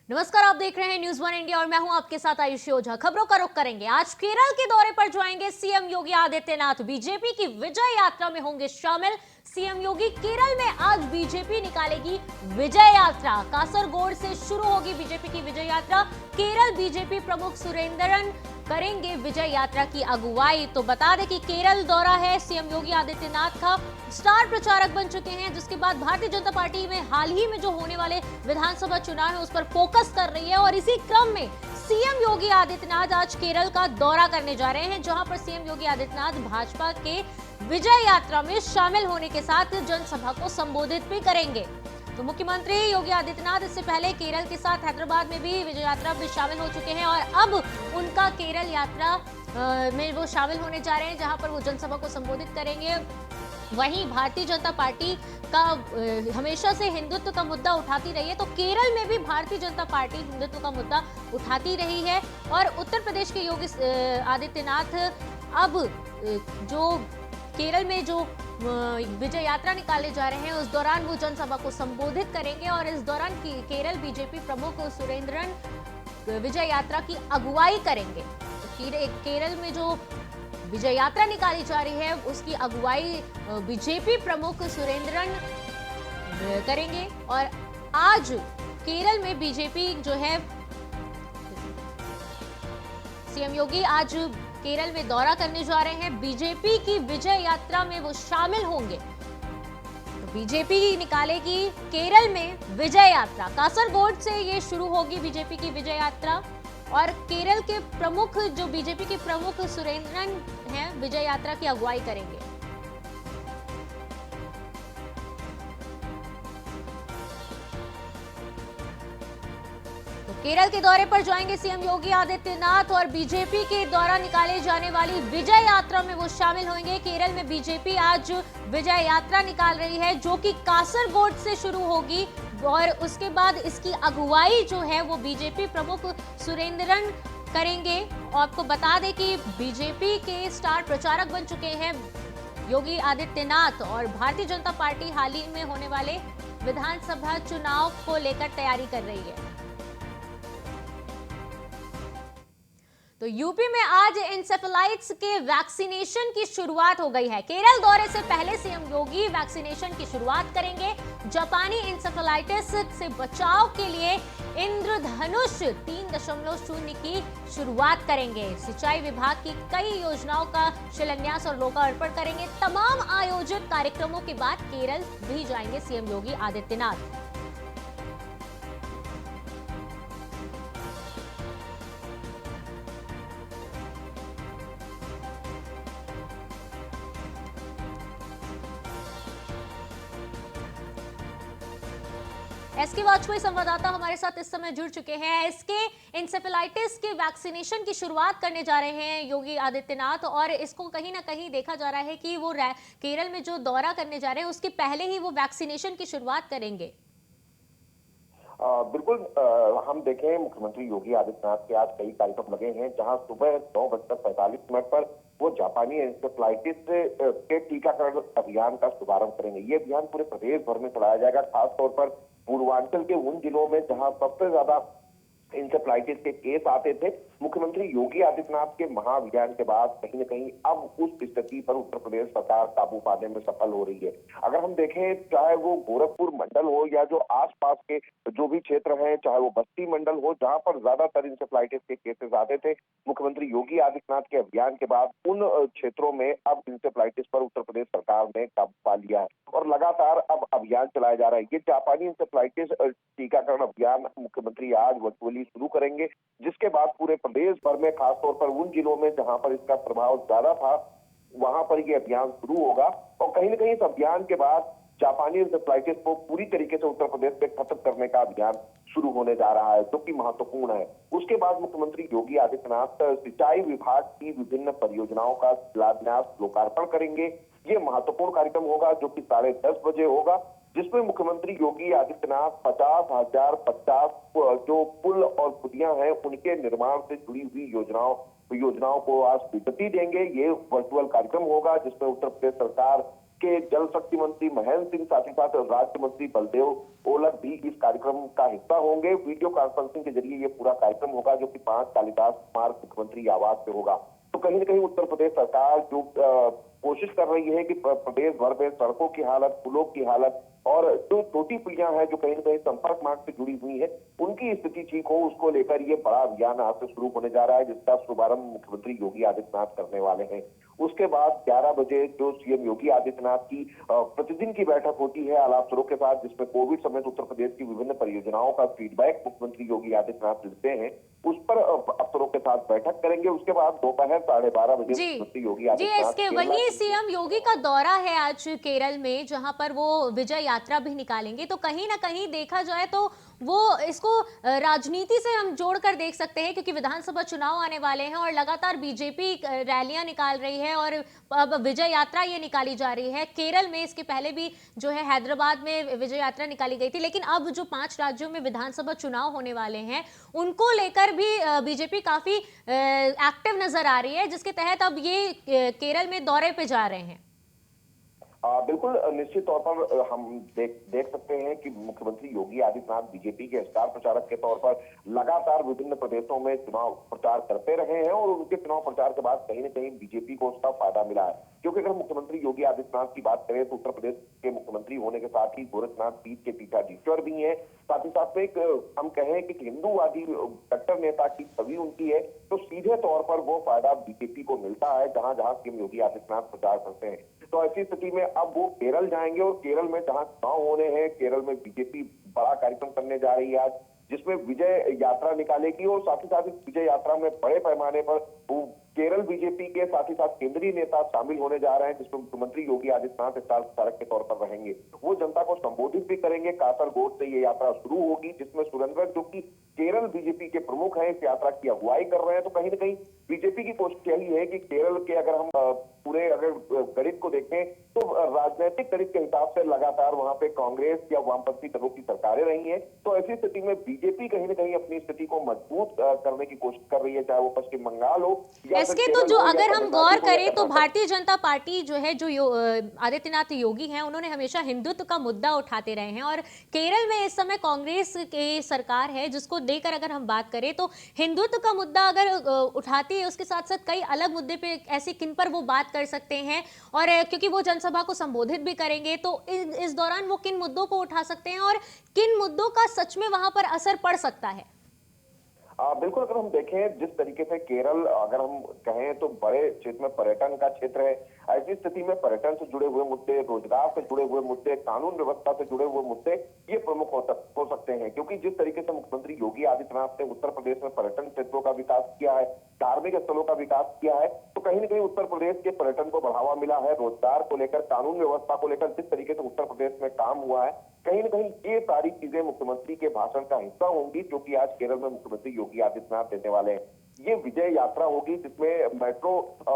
नमस्कार, आप देख रहे हैं न्यूज़ वन इंडिया और मैं हूं आपके साथ आयुषी ओझा। खबरों का रुख करेंगे। आज केरल के दौरे पर जाएंगे सीएम योगी आदित्यनाथ। बीजेपी की विजय यात्रा में होंगे शामिल। सीएम योगी केरल में आज बीजेपी निकालेगी विजय यात्रा। कासरगोड से शुरू होगी बीजेपी की विजय यात्रा। केरल बीजेपी प्रमुख सुरेंद्रन करेंगे विजय यात्रा की अगुवाई। तो बता दें कि केरल दौरा है सीएम योगी आदित्यनाथ का। स्टार प्रचारक बन चुके हैं, जिसके बाद भारतीय जनता पार्टी में हाल ही में जो होने वाले विधानसभा चुनाव है उस पर फोकस कर रही है। और इसी क्रम में सीएम योगी आदित्यनाथ आज केरल का दौरा करने जा रहे हैं, जहां पर सीएम योगी आदित्यनाथ भाजपा के विजय यात्रा में शामिल होने के साथ जनसभा को संबोधित भी करेंगे। तो मुख्यमंत्री योगी आदित्यनाथ इससे पहले केरल के साथ हैदराबाद में भी विजय यात्रा में शामिल हो चुके हैं और अब उनका केरल यात्रा में वो शामिल होने जा रहे हैं, जहां पर वो जनसभा को संबोधित करेंगे। वहीं भारतीय जनता पार्टी का हमेशा से हिंदुत्व का मुद्दा उठाती रही है, तो केरल में भी भारतीय जनता पार्टी हिंदुत्व का मुद्दा उठाती रही है। और उत्तर प्रदेश के योगी आदित्यनाथ अब जो केरल में जो विजय यात्रा निकाले जा रहे हैं उस दौरान वो जनसभा को संबोधित करेंगे। और इस दौरान केरल बीजेपी प्रमुख सुरेंद्रन विजय यात्रा की अगुवाई करेंगे। तो केरल में जो विजय यात्रा निकाली जा रही है उसकी अगुवाई बीजेपी प्रमुख सुरेंद्रन करेंगे। और आज केरल में बीजेपी जो है सीएम योगी आज केरल में दौरा करने जा रहे हैं। बीजेपी की विजय यात्रा में वो शामिल होंगे। तो बीजेपी निकालेगी केरल में विजय यात्रा। कासरगोड से ये शुरू होगी बीजेपी की विजय यात्रा और केरल के प्रमुख जो बीजेपी के प्रमुख सुरेंद्रन हैं विजय यात्रा की अगुवाई करेंगे। तो केरल के दौरे पर जाएंगे सीएम योगी आदित्यनाथ और बीजेपी के द्वारा निकाले जाने वाली विजय यात्रा में वो शामिल होंगे। केरल में बीजेपी आज विजय यात्रा निकाल रही है, जो कि कासरगोड से शुरू होगी और उसके बाद इसकी अगुवाई जो है वो बीजेपी प्रमुख सुरेंद्रन करेंगे। और आपको बता दें कि बीजेपी के स्टार प्रचारक बन चुके हैं योगी आदित्यनाथ और भारतीय जनता पार्टी हाल ही में होने वाले विधानसभा चुनाव को लेकर तैयारी कर रही है। तो यूपी में आज इंसेफेलाइटिस के वैक्सीनेशन की शुरुआत हो गई है। केरल दौरे से पहले सीएम योगी वैक्सीनेशन की शुरुआत करेंगे। जापानी इंसेफेलाइटिस से बचाव के लिए इंद्रधनुष 3.0 की शुरुआत करेंगे। सिंचाई विभाग की कई योजनाओं का शिलान्यास और लोकार्पण करेंगे। तमाम आयोजित कार्यक्रमों के बाद केरल भी जाएंगे सीएम योगी आदित्यनाथ। एसके वाजपेयी संवाददाता हमारे साथ इस समय जुड़ चुके हैं। एसके, इंसेफेलाइटिस के वैक्सीनेशन की शुरुआत करने जा रहे हैं योगी आदित्यनाथ और इसको कहीं ना कहीं देखा जा रहा है कि वो केरल में जो दौरा करने जा रहे हैं उसके पहले ही वो वैक्सीनेशन की शुरुआत करेंगे। बिल्कुल। हम देखें मुख्यमंत्री योगी आदित्यनाथ के आज कई कार्यक्रम लगे हैं, जहां सुबह 9:45 पर वो जापानी इंसेफेलाइटिस के टीकाकरण अभियान का शुभारंभ करेंगे। ये अभियान पूरे प्रदेश भर में चलाया जाएगा, खासतौर पर पूर्वांचल के उन जिलों में जहां सबसे ज्यादा इंसेफेलाइटिस के केस आते थे। मुख्यमंत्री योगी आदित्यनाथ के महाअभियान के बाद कहीं न कहीं अब उस स्थिति पर उत्तर प्रदेश सरकार काबू पाने में सफल हो रही है। अगर हम देखें, चाहे वो गोरखपुर मंडल हो या जो आसपास के जो भी क्षेत्र हैं, चाहे वो बस्ती मंडल हो, जहां पर ज्यादातर इंसेफेलाइटिस के केसेस आते थे, मुख्यमंत्री योगी आदित्यनाथ के अभियान के बाद उन क्षेत्रों में अब इंसेफेलाइटिस पर उत्तर प्रदेश सरकार ने काबू पा लिया है और लगातार अब अभियान चलाया जा रहा है। ये जापानी इंसेफेलाइटिस टीकाकरण अभियान मुख्यमंत्री आज वर्चुअली शुरू करेंगे, जिसके बाद पूरे प्रदेश भर में, खासतौर पर उन जिलों में जहां पर इसका प्रभाव ज्यादा था, वहां पर ये अभियान शुरू होगा। और कहीं न कहीं इस अभियान के बाद जापानी इंसेफेलाइटिस को पूरी तरीके से उत्तर प्रदेश में खत्म करने का अभियान शुरू होने जा रहा है, जो कि महत्वपूर्ण है। उसके बाद मुख्यमंत्री योगी आदित्यनाथ सिंचाई विभाग की विभिन्न परियोजनाओं का शिलान्यास, लोकार्पण करेंगे। ये महत्वपूर्ण कार्यक्रम होगा, जो कि 10:30 बजे होगा, जिसमें मुख्यमंत्री योगी आदित्यनाथ 50,050 जो पुल और पुलियां हैं उनके निर्माण से जुड़ी हुई योजनाओं को आज स्वीकृति देंगे। ये वर्चुअल कार्यक्रम होगा, जिसमें उत्तर प्रदेश सरकार के जल शक्ति मंत्री महेंद्र सिंह, साथ ही साथ राज्य मंत्री बलदेव ओलख भी इस कार्यक्रम का हिस्सा होंगे। वीडियो कॉन्फ्रेंसिंग के जरिए ये पूरा कार्यक्रम होगा, जो कि 5 कालिदास मार्ग मुख्यमंत्री आवास पे होगा। तो कहीं न कहीं उत्तर प्रदेश सरकार जो कोशिश कर रही है कि प्रदेश भर में सड़कों की हालत, पुलों की हालत और जो छोटी पुलियां हैं जो कहीं न कहीं संपर्क मार्ग से जुड़ी हुई है, उनकी स्थिति ठीक हो, उसको लेकर ये बड़ा अभियान आज से शुरू होने जा रहा है, जिसका शुभारंभ मुख्यमंत्री योगी आदित्यनाथ करने वाले हैं। उसके बाद 11 बजे जो सीएम योगी आदित्यनाथ की प्रतिदिन की बैठक होती है आला अफसरों के साथ, जिसमें कोविड समेत उत्तर प्रदेश की विभिन्न परियोजनाओं का फीडबैक मुख्यमंत्री योगी आदित्यनाथ देते हैं, उस पर अफसरों के साथ बैठक करेंगे। उसके बाद दोपहर 12:30 बजे मुख्यमंत्री योगी आदित्यनाथ वहीं सीएम योगी का दौरा है आज केरल में, जहां पर वो विजय यात्रा भी निकालेंगे। तो कहीं ना कहीं देखा जाए तो वो इसको राजनीति से हम जोड़कर देख सकते हैं, क्योंकि विधानसभा चुनाव आने वाले हैं और लगातार बीजेपी रैलियां निकाल रही है और अब विजय यात्रा ये निकाली जा रही है केरल में। इसके पहले भी जो है हैदराबाद में विजय यात्रा निकाली गई थी, लेकिन अब जो 5 राज्यों में विधानसभा चुनाव होने वाले हैं उनको लेकर भी बीजेपी काफी एक्टिव नजर आ रही है, जिसके तहत अब ये केरल में दौरे पे जा रहे हैं। बिल्कुल, निश्चित तौर पर हम देख सकते हैं कि मुख्यमंत्री योगी आदित्यनाथ बीजेपी के स्टार प्रचारक के तौर पर लगातार विभिन्न प्रदेशों में चुनाव प्रचार करते रहे हैं और उनके चुनाव प्रचार के बाद कहीं न कहीं बीजेपी को उसका फायदा मिला है। क्योंकि अगर मुख्यमंत्री योगी आदित्यनाथ की बात करें तो उत्तर प्रदेश के मुख्यमंत्री होने के साथ ही गोरखनाथ सीट के पीठाधीश्वर भी हैं, साथ ही साथ में एक हम कहें कि हिंदूवादी कट्टर नेता की छवि उनकी है, तो सीधे तौर पर वो फायदा बीजेपी को मिलता है जहां जहां सीएम योगी आदित्यनाथ प्रचार करते हैं। तो ऐसी स्थिति में अब वो केरल जाएंगे और केरल में जहां चुनाव होने हैं, केरल में बीजेपी बड़ा कार्यक्रम करने जा रही है आज, जिसमें विजय यात्रा निकालेगी और साथ ही साथ इस विजय यात्रा में बड़े पैमाने पर केरल बीजेपी के साथ ही साथ केंद्रीय नेता शामिल होने जा रहे हैं, जिसमें मुख्यमंत्री योगी आदित्यनाथ स्टार प्रचारक के तौर पर रहेंगे। वो जनता को संबोधित भी करेंगे। कासरगोड से ये यात्रा शुरू होगी, जिसमें सुरेंद्र जो कि केरल बीजेपी के प्रमुख हैं, इस यात्रा की अगुवाई कर रहे हैं। तो कहीं ना कहीं बीजेपी की कोशिश यही है कि केरल के अगर हम पूरे अगर गणित को देखें तो राजनीतिक गणित के हिसाब से लगातार वहां पे कांग्रेस या वामपंथी दलों की सरकारें रही हैं। तो ऐसी स्थिति में बीजेपी कहीं ना कहीं अपनी स्थिति को मजबूत करने की कोशिश कर रही है, चाहे वो पश्चिम बंगाल हो या इसके तो जो अगर हम गौर करें तो भारतीय जनता पार्टी जो है, जो आदित्यनाथ योगी हैं, उन्होंने हमेशा हिंदुत्व का मुद्दा उठाते रहे हैं और केरल में इस समय कांग्रेस की सरकार है, जिसको लेकर अगर हम बात करें तो हिंदुत्व का मुद्दा अगर उठाती है, उसके साथ साथ कई अलग मुद्दे पे ऐसे किन पर वो बात कर सकते हैं और क्योंकि वो जनसभा को संबोधित भी करेंगे, तो इस दौरान वो किन मुद्दों को उठा सकते हैं और किन मुद्दों का सच में वहां पर असर पड़ सकता है। बिल्कुल, अगर हम देखें जिस तरीके से केरल अगर हम कहें तो बड़े क्षेत्र में पर्यटन का क्षेत्र है, ऐसी स्थिति में पर्यटन से जुड़े हुए मुद्दे, रोजगार से जुड़े हुए मुद्दे, कानून व्यवस्था से जुड़े हुए मुद्दे ये प्रमुख हो सकते हैं। क्योंकि जिस तरीके से मुख्यमंत्री योगी आदित्यनाथ ने उत्तर प्रदेश में पर्यटन क्षेत्रों का विकास किया है, धार्मिक स्थलों का विकास किया है, तो कहीं ना कहीं उत्तर प्रदेश के पर्यटन को बढ़ावा मिला है। रोजगार को लेकर, कानून व्यवस्था को लेकर जिस तरीके से उत्तर प्रदेश में काम हुआ है, कहीं ना कहीं ये सारी चीजें मुख्यमंत्री के भाषण का हिस्सा होंगी, जो कि आज केरल में मुख्यमंत्री योगी आदित्यनाथ देने वाले हैं। ये विजय यात्रा होगी जिसमें मेट्रो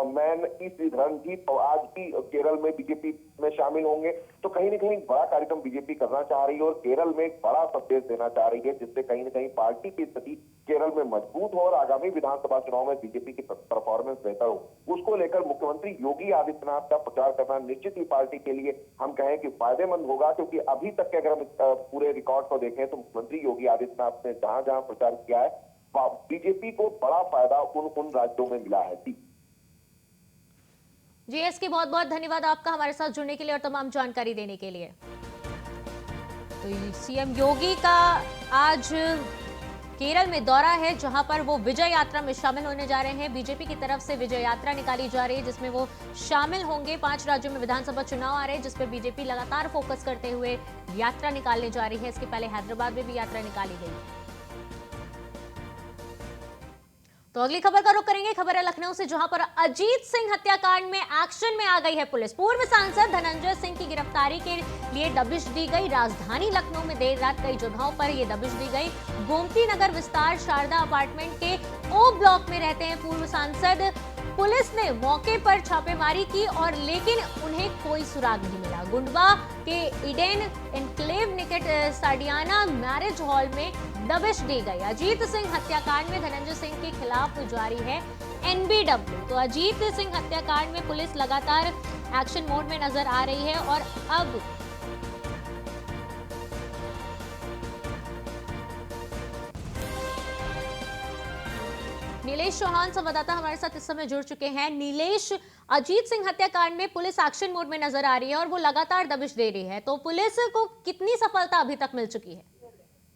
मैन ई श्रीधरन जी आज भी केरल में बीजेपी में शामिल होंगे। तो कहीं ना कहीं बड़ा कार्यक्रम बीजेपी करना चाह रही है और केरल में एक बड़ा संदेश देना चाह रही है, जिससे कहीं ना कहीं पार्टी की स्थिति केरल में मजबूत हो और आगामी विधानसभा चुनाव में बीजेपी की परफॉर्मेंस बेहतर हो। उसको लेकर मुख्यमंत्री योगी आदित्यनाथ का प्रचार करना निश्चित ही पार्टी के लिए हम कहें कि फायदेमंद होगा, क्योंकि अभी तक के अगर हम पूरे रिकॉर्ड को देखें तो मुख्यमंत्री योगी आदित्यनाथ ने जहां जहां प्रचार किया है, बीजेपी को बड़ा फायदा उन राज्यों में मिला है। जी, इसके बहुत बहुत धन्यवाद आपका हमारे साथ जुड़ने के लिए और तमाम जानकारी देने के लिए। तो सीएम योगी का आज केरल में दौरा है, जहां पर वो विजय यात्रा में शामिल होने जा रहे हैं। बीजेपी की तरफ से विजय यात्रा निकाली जा रही है, जिसमें वो शामिल होंगे। 5 राज्यों में विधानसभा चुनाव आ रहे हैं, जिस पर बीजेपी लगातार फोकस करते हुए यात्रा निकालने जा रही है। इसके पहले हैदराबाद में भी यात्रा निकाली गई। तो अगली खबर का रुख करेंगे। खबर है लखनऊ से, जहां पर अजीत सिंह हत्याकांड में एक्शन में आ गई है पुलिस। पूर्व सांसद धनंजय सिंह की गिरफ्तारी के लिए दबिश दी गई। राजधानी लखनऊ में देर रात कई जगहों पर यह दबिश दी गई। गोमती नगर विस्तार शारदा अपार्टमेंट के ओ ब्लॉक में रहते हैं पूर्व सांसद। पुलिस ने मौके पर छापेमारी की और लेकिन उन्हें कोई सुराग नहीं मिला। गुंडवा के ईडेन एनक्लेव निकट साडियाना मैरिज हॉल में दबिश दी गई। अजीत सिंह हत्याकांड में धनंजय सिंह के खिलाफ जारी है एनबीडब्ल्यू। तो अजीत सिंह हत्याकांड में पुलिस लगातार एक्शन मोड में नजर आ रही है और अब नीलेश चौहान संवाददाता हमारे साथ इस समय जुड़ चुके हैं। नीलेश, अजीत सिंह हत्याकांड में पुलिस एक्शन मोड में नजर आ रही है और वो लगातार दबिश दे रही है, तो पुलिस को कितनी सफलता अभी तक मिल चुकी है?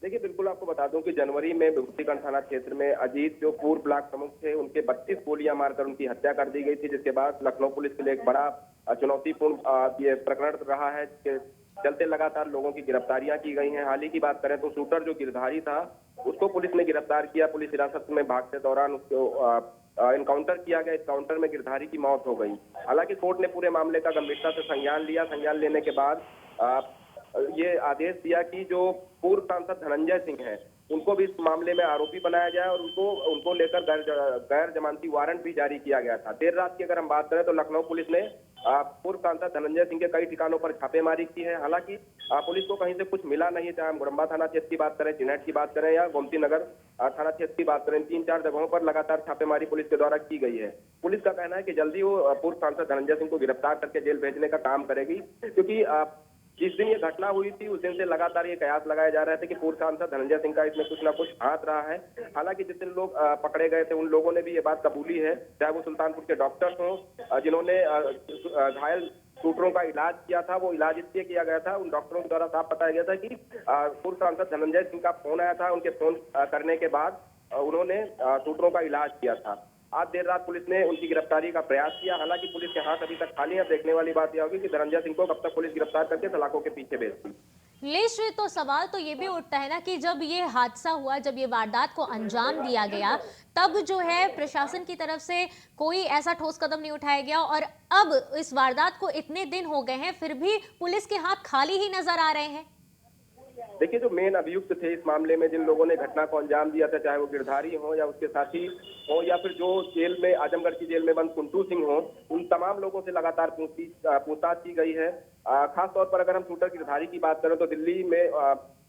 देखिए, बिल्कुल आपको बता दूं कि जनवरी में विभूतिगढ़ थाना क्षेत्र में अजीत जो पूर्व ब्लॉक प्रमुख थे, उनके 32 गोलियां मारकर उनकी हत्या कर दी गई थी, जिसके बाद लखनऊ पुलिस के लिए एक बड़ा चुनौतीपूर्ण ये प्रकरण रहा है, जिसके चलते लगातार लोगों की गिरफ्तारियां की गई हैं। हाल ही की बात करें तो शूटर जो गिरधारी था, उसको पुलिस ने गिरफ्तार किया। पुलिस हिरासत में भागते दौरान उसको इनकाउंटर किया गया। इनकाउंटर में गिरधारी की मौत हो गई। हालांकि कोर्ट ने पूरे मामले का गंभीरता से संज्ञान लिया। संज्ञान लेने के बाद ये आदेश दिया कि जो पूर्व सांसद धनंजय सिंह हैं, उनको भी इस मामले में आरोपी बनाया जाए और उनको लेकर गैर जमानती वारंट भी जारी किया गया था। देर रात की अगर हम बात करें तो लखनऊ पुलिस ने पूर्व सांसद धनंजय सिंह के कई ठिकानों पर छापेमारी की है। हालांकि पुलिस को कहीं से कुछ मिला नहीं, चाहे हम गुड़म्बा थाना क्षेत्र की बात करें, चिन्हट की बात करें या गोमती नगर थाना क्षेत्र की बात करें, 3-4 जगहों पर लगातार छापेमारी पुलिस के द्वारा की गई है। पुलिस का कहना है कि जल्दी वो पूर्व सांसद धनंजय सिंह को गिरफ्तार करके जेल भेजने का काम करेगी, क्योंकि जिस दिन ये घटना हुई थी उस दिन से लगातार ये कयास लगाए जा रहे थे कि पूर्व सांसद धनंजय सिंह का इसमें कुछ ना कुछ हाथ रहा है। हालांकि जिस दिन लोग पकड़े गए थे, उन लोगों ने भी ये बात कबूली है, चाहे वो सुल्तानपुर के डॉक्टर्स हों जिन्होंने घायल शूटरों का इलाज किया था। वो इलाज इसलिए किया गया था, उन डॉक्टरों के द्वारा साफ बताया गया था कि पूर्व सांसद धनंजय सिंह का फोन आया था। उनके फोन करने के बाद उन्होंने शूटरों का इलाज किया था। आज देर रात पुलिस ने उनकी गिरफ्तारी का प्रयास किया। हालांकि पुलिस के हाथ अभी तक खाली है। देखने वाली बात यह होगी कि धनंजय सिंह को कब तक पुलिस गिरफ्तार करके सलाखों के पीछे भेजती। नीलेश, तो सवाल तो ये भी उठता है ना कि जब ये हादसा हुआ, जब ये वारदात को अंजाम दिया गया, तब जो है प्रशासन की तरफ से कोई ऐसा ठोस कदम नहीं उठाया गया और अब इस वारदात को इतने दिन हो गए हैं, फिर भी पुलिस के हाथ खाली ही नजर आ रहे हैं। देखिए, जो मेन अभियुक्त थे इस मामले में, जिन लोगों ने घटना को अंजाम दिया था, चाहे वो गिरधारी हो या उसके साथी हो या फिर जो जेल में आजमगढ़ की जेल में बंद कुंटू सिंह हो, उन तमाम लोगों से लगातार पूछताछ की गई है। खास तौर पर अगर हम शूटर गिरधारी की बात करें तो दिल्ली में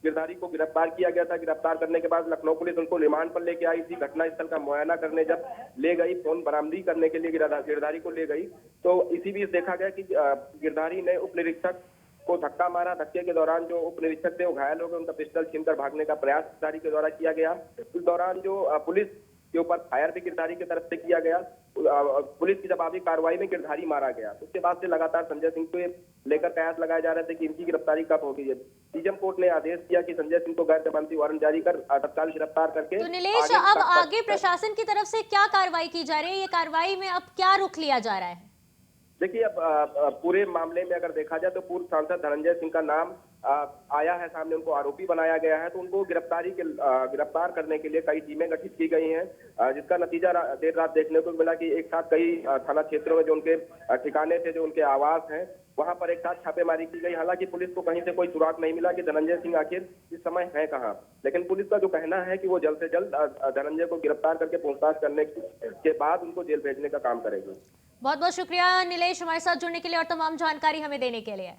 गिरधारी को गिरफ्तार किया गया था। गिरफ्तार करने के बाद लखनऊ पुलिस उनको रिमांड पर लेके आई थी। घटनास्थल का मुआयना करने जब ले गई, फोन बरामदी करने के लिए गिरधारी को ले गई, तो इसी बीच देखा गया कि गिरधारी ने उप निरीक्षक को धक्का मारा। धक्के के दौरान जो उप निरीक्षक थे वो घायल हो गए। उनका पिस्टल छीनकर भागने का प्रयास गिरधारी के द्वारा किया गया। इस दौरान जो पुलिस के ऊपर फायर भी गिरधारी की तरफ से किया गया। पुलिस की जवाबी कार्रवाई में गिरधारी मारा गया। उसके बाद से लगातार संजय सिंह को लेकर कयास लगाए जा रहे थे कि इनकी गिरफ्तारी कब होगी। सीजेएम कोर्ट ने आदेश दिया कि संजय सिंह को गैर जमानती वारंट जारी कर तत्काल गिरफ्तार करके। तो नीलेश, अब आगे प्रशासन की तरफ से क्या कार्रवाई की जा रही है? ये कार्रवाई में अब क्या रुख लिया जा रहा है? देखिए, अब पूरे मामले में अगर देखा जाए तो पूर्व सांसद धनंजय सिंह का नाम आया है सामने, उनको आरोपी बनाया गया है। तो उनको गिरफ्तार करने के लिए कई टीमें गठित की गई हैं, जिसका नतीजा देर रात देखने को मिला कि एक साथ कई थाना क्षेत्रों में जो उनके ठिकाने थे, जो उनके आवास हैं, वहां पर एक साथ छापेमारी की गई। हालांकि पुलिस को कहीं से कोई सुराग नहीं मिला कि धनंजय सिंह आखिर इस समय है कहाँ। लेकिन पुलिस का जो कहना है कि वो जल्द से जल्द धनंजय को गिरफ्तार करके पूछताछ करने के बाद उनको जेल भेजने का काम करेगी। बहुत बहुत शुक्रिया नीलेश, हमारे साथ जुड़ने के लिए और तमाम जानकारी हमें देने के लिए।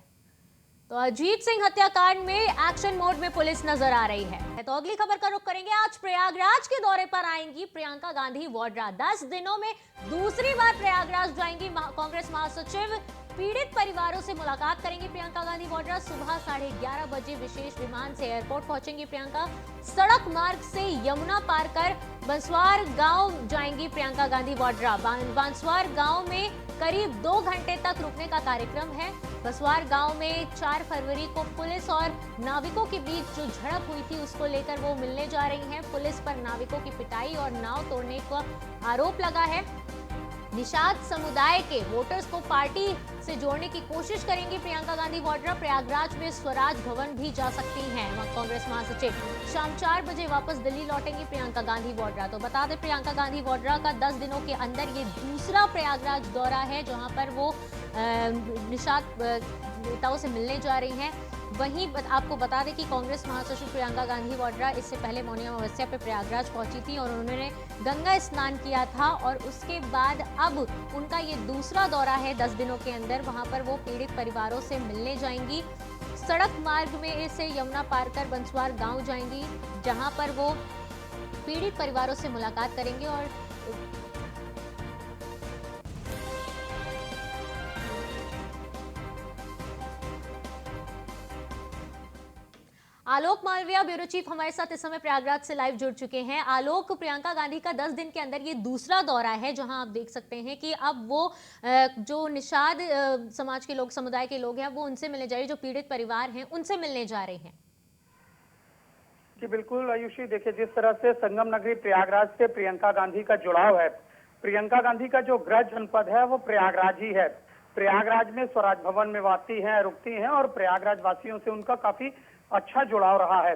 तो अजीत सिंह हत्याकांड में एक्शन मोड में पुलिस नजर आ रही है। तो अगली खबर का रुख करेंगे। आज प्रयागराज के दौरे पर आएंगी प्रियंका गांधी वाड्रा। 10 दिनों में दूसरी बार प्रयागराज जाएंगी कांग्रेस महासचिव। पीड़ित परिवारों से मुलाकात करेंगी प्रियंका गांधी वाड्रा। सुबह 11:30 बजे विशेष विमान से एयरपोर्ट पहुंचेंगी प्रियंका। सड़क मार्ग से यमुना पार कर बंसवार गांव जाएंगी प्रियंका गांधी वाड्रा। बंसवार गांव में करीब 2 घंटे तक रुकने का कार्यक्रम है। बंसवार गांव में 4 फरवरी को पुलिस और नाविकों के बीच जो झड़प हुई थी उसको लेकर वो मिलने जा रही हैं। पुलिस पर नाविकों की पिटाई और नाव तोड़ने का आरोप लगा है। निषाद समुदाय के वोटर्स को पार्टी से जोड़ने की कोशिश करेंगी प्रियंका गांधी वाड्रा। प्रयागराज में स्वराज भवन भी जा सकती हैं कांग्रेस महासचिव। शाम 4 बजे वापस दिल्ली लौटेंगी प्रियंका गांधी वाड्रा। तो बता दें, प्रियंका गांधी वाड्रा का 10 दिनों के अंदर ये दूसरा प्रयागराज दौरा है, जहां पर वो निषाद नेताओं से मिलने जा रही हैं। वहीं आपको बता दें कि कांग्रेस महासचिव प्रियंका गांधी वाड्रा इससे पहले मौनी अमावस्या पे प्रयागराज पहुंची थी और उन्होंने गंगा स्नान किया था और उसके बाद अब उनका ये दूसरा दौरा है 10 दिनों के अंदर। वहां पर वो पीड़ित परिवारों से मिलने जाएंगी। सड़क मार्ग में से यमुना पार कर बंसवार गांव जाएंगी, जहां पर वो पीड़ित परिवारों से मुलाकात करेंगे और आलोक मालविया ब्यूरो चीफ हमारे साथ इस समय प्रयागराज से लाइव जुड़ चुके हैं। आलोक, प्रियंका गांधी का 10 दिन के अंदर ये दूसरा दौरा है जहां आप देख सकते हैं कि अब वो जो निषाद समाज के लोग, समुदाय के लोग हैं, वो उनसे मिलने जा रहे हैं, जो पीड़ित परिवार हैं उनसे मिलने जा रहे हैं। जी बिल्कुल आयुषी, देखिए जिस तरह से संगम नगरी प्रयागराज से प्रियंका गांधी का जुड़ाव है, प्रियंका गांधी का जो गृह जनपद है वो प्रयागराज ही है। प्रयागराज में स्वराज भवन में वासी हैं, रुकती हैं और प्रयागराज वासियों से उनका काफी अच्छा जुड़ाव रहा है।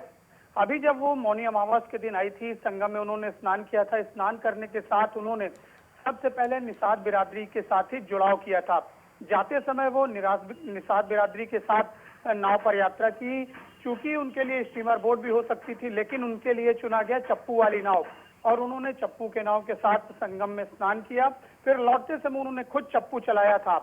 अभी जब वो मौनी अमावस के दिन आई थी संगम में, उन्होंने स्नान किया था। स्नान करने के साथ उन्होंने सबसे पहले निषाद बिरादरी के साथ ही जुड़ाव किया था। जाते समय वो निषाद बिरादरी के साथ नाव पर यात्रा की। चूंकि उनके लिए स्टीमर बोट भी हो सकती थी, लेकिन उनके लिए चुना गया चप्पू वाली नाव और उन्होंने चप्पू के नाव के साथ संगम में स्नान किया। फिर लौटते समय उन्होंने खुद चप्पू चलाया था।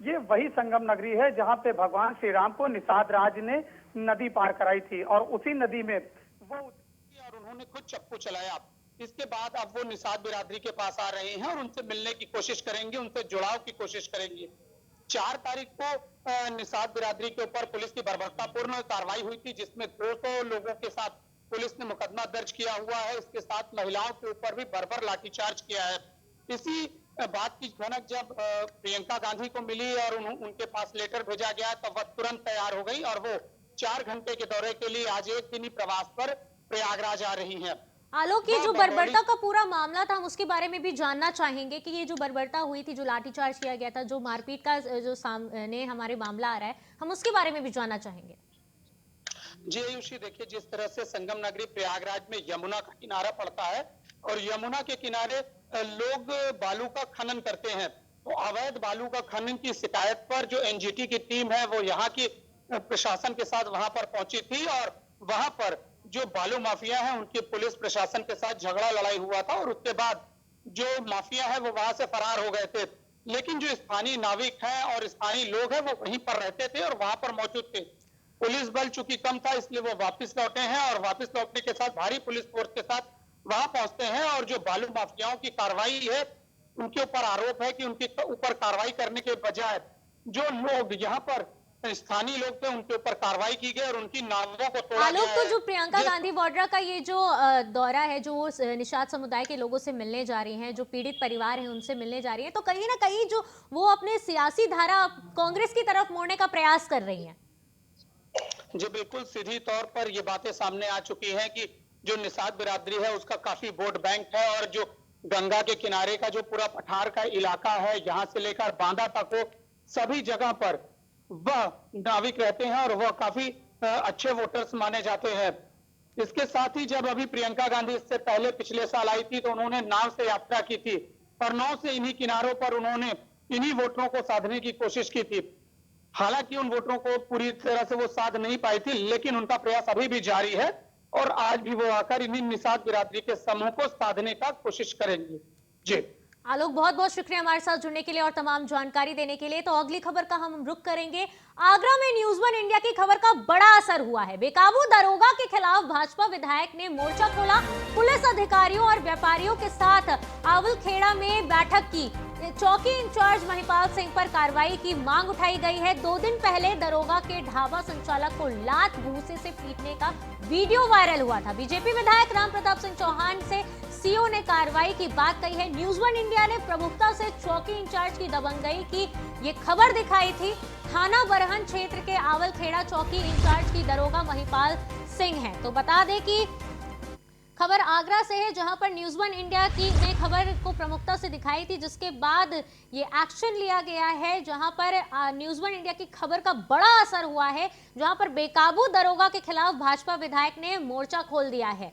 ये वही संगम नगरी है जहां पे भगवान श्री राम को निषाद राज ने नदी पार कराई थी और उसी नदी में वो और उन्होंने खुद चप्पू चलाया। इसके बाद अब वो निषाद बिरादरी के पास आ रहे हैं और उनसे मिलने की कोशिश करेंगे, उनसे जुड़ाव की कोशिश करेंगे। 4 तारीख को निषाद बिरादरी के ऊपर पुलिस की बर्बरतापूर्ण कार्रवाई हुई थी, जिसमें 200 लोगों के साथ पुलिस ने मुकदमा दर्ज किया हुआ है। इसके साथ महिलाओं के ऊपर भी बर्बर लाठीचार्ज किया है। इसी बात की भनक जब प्रियंका गांधी को मिली और उनके पास लेटर भेजा गया तो वह तुरंत तैयार हो गई और वो 4 घंटे के दौरे के लिए आज एक दिनी प्रवास पर प्रयागराज आ रही हैं। आलोक, ये जो बर्बरता का पूरा मामला था हम उसके बारे में भी जानना चाहेंगे कि ये जो बर्बरता हुई थी, जो लाठीचार्ज किया गया था, जो मारपीट का जो सामने हमारे मामला आ रहा है, हम उसके बारे में भी जानना चाहेंगे। जी आयुषी, देखिए जिस तरह से संगम नगरी प्रयागराज में यमुना का किनारा पड़ता है और यमुना के किनारे लोग बालू का खनन करते हैं, तो अवैध बालू का खनन की शिकायत पर जो एनजीटी की टीम है वो यहाँ की प्रशासन के साथ वहां पर पहुंची थी और वहां पर जो बालू माफिया है उनकी पुलिस प्रशासन के साथ झगड़ा लड़ाई हुआ था और उसके बाद जो माफिया है वो वहां से फरार हो गए थे। लेकिन जो स्थानीय नाविक हैं और स्थानीय लोग हैं वो वहीं पर रहते थे और वहां पर मौजूद थे। पुलिस बल चूंकि कम था इसलिए वो वापस लौटे हैं और वापस लौटने के साथ भारी पुलिस फोर्स के साथ वहां पहुंचते हैं और जो बालू माफियाओं की कार्रवाई है उनके ऊपर आरोप है कि उनके ऊपर कार्रवाई करने के बजाय जो लोग यहाँ पर स्थानीय लोग थे उनके ऊपर कार्रवाई की गई और उनकी नावों को तोड़ा आलोक, गया तो है। जो प्रियंका गांधी वाड्रा का ये जो दौरा है, जो वो निषाद समुदाय के लोगों से मिलने जा रही हैं, जो पीड़ित परिवार हैं उनसे मिलने जा रही हैं, तो कहीं ना कहीं जो वो अपने सियासी धारा कांग्रेस की तरफ मोड़ने का प्रयास कर रही हैं। जी बिल्कुल, सीधी तौर पर ये बातें सामने आ चुकी हैं कि जो निषाद बिरादरी है उसका काफी वोट बैंक है और जो गंगा के किनारे का जो पूरा पठार का इलाका है, यहाँ से लेकर बांदा तक हो, सभी जगह पर वह नाविक रहते हैं और वह काफी अच्छे वोटर्स माने जाते हैं। इसके साथ ही जब अभी प्रियंका गांधी इससे पहले पिछले साल आई थी तो उन्होंने नाव से यात्रा की थी और नाव से इन्हीं किनारों पर उन्होंने इन्हीं वोटरों को साधने की कोशिश की थी। हालांकि उन वोटरों को पूरी तरह से वो साध नहीं पाई थी, लेकिन उनका प्रयास अभी भी जारी है और आज भी वो आकर इन्हीं निषाद बिरादरी के समूह को साधने का कोशिश करेंगे। जी आलोक, बहुत बहुत शुक्रिया हमारे साथ जुड़ने के लिए और तमाम जानकारी देने के लिए। तो अगली खबर का हम रुख करेंगे। आगरा में न्यूज़ 1 इंडिया की खबर का बड़ा असर हुआ है। बेकाबू दरोगा के खिलाफ भाजपा विधायक ने मोर्चा खोला। पुलिस अधिकारियों और व्यापारियों के साथ आवलखेड़ा में बैठक की। चौकी इंचार्ज महिपाल सिंह पर कार्रवाई की मांग उठाई गई है। 2 दिन पहले दरोगा के ढाबा संचालक को लात घूंसे से पीटने का वीडियो वायरल हुआ था। बीजेपी विधायक राम प्रताप सिंह चौहान से सीओ ने कार्रवाई की बात कही है। न्यूज़ 1 इंडिया ने प्रमुखता से चौकी इंचार्ज की दबंगई की ये खबर दिखाई थी। थाना बरहन क्षेत्र के आवलखेड़ा चौकी इंचार्ज की दरोगा महिपाल सिंह है। तो बता दें कि खबर आगरा से है, जहां पर न्यूज़ 1 इंडिया की ने खबर को प्रमुखता से दिखाई थी, जिसके बाद ये एक्शन लिया गया है, जहां पर न्यूज़ 1 इंडिया की खबर का बड़ा असर हुआ है, जहां पर बेकाबू दरोगा के खिलाफ भाजपा विधायक ने मोर्चा खोल दिया है।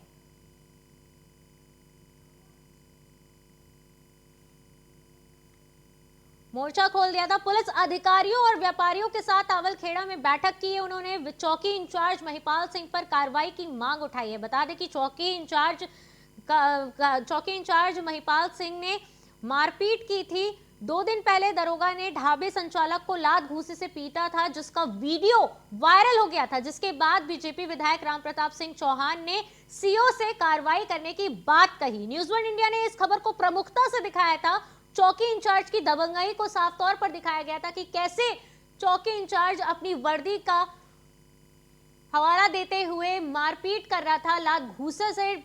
मोर्चा खोल दिया था। पुलिस अधिकारियों और व्यापारियों के साथ आवलखेड़ा में बैठक की है। उन्होंने चौकी इंचार्ज महिपाल सिंह पर कार्रवाई की मांग उठाई है। बता दें कि चौकी इंचार्ज महिपाल सिंह ने मारपीट की थी। 2 दिन पहले दरोगा ने ढाबे संचालक को लात घूंसे से पीटा था, जिसका वीडियो वायरल हो गया था, जिसके बाद बीजेपी विधायक राम प्रताप सिंह चौहान ने सीओ से कार्रवाई करने की बात कही। न्यूज़ 1 इंडिया ने इस खबर को प्रमुखता से दिखाया था। चौकी इंचार्ज की दबंगई को साफ तौर पर दिखाया गया था कि कैसे चौकी इंचार्ज अपनी वर्दी का हवाला देते हुए मारपीट कर रहा था, लात घूंसे से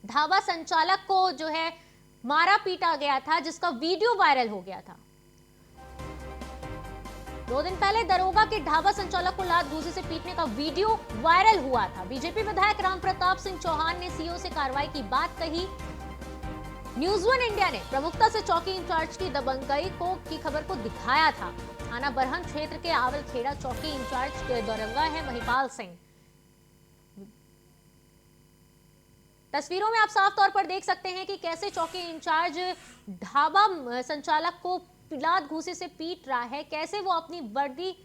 ढाबा संचालक को जो है मारा पीटा गया था, जिसका वीडियो वायरल हो गया था। 2 दिन पहले दरोगा के ढाबा संचालक को लात घूंसे से पीटने का वीडियो वायरल हुआ था। बीजेपी विधायक राम प्रताप सिंह चौहान ने सीओ से कार्रवाई की बात कही। न्यूज वन इंडिया ने प्रमुखता से चौकी इंचार्ज की दबंगई की खबर को दिखाया था। थाना बरहन क्षेत्र के आवलखेड़ा चौकी इंचार्ज के दरोगा है महिपाल सिंह। तस्वीरों में आप साफ तौर पर देख सकते हैं कि कैसे चौकी इंचार्ज ढाबा संचालक को लात घूंसे से पीट रहा है, कैसे वो अपनी वर्दी,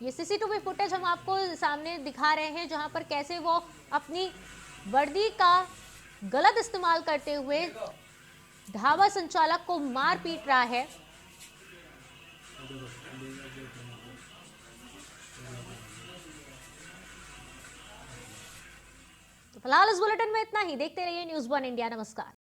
ये सीसीटीवी फुटेज हम आपको सामने दिखा रहे हैं, जहां पर कैसे वो अपनी वर्दी का गलत इस्तेमाल करते हुए ढाबा संचालक को मार पीट रहा है। तो फिलहाल इस बुलेटिन में इतना ही। देखते रहिए न्यूज़ वन इंडिया। नमस्कार।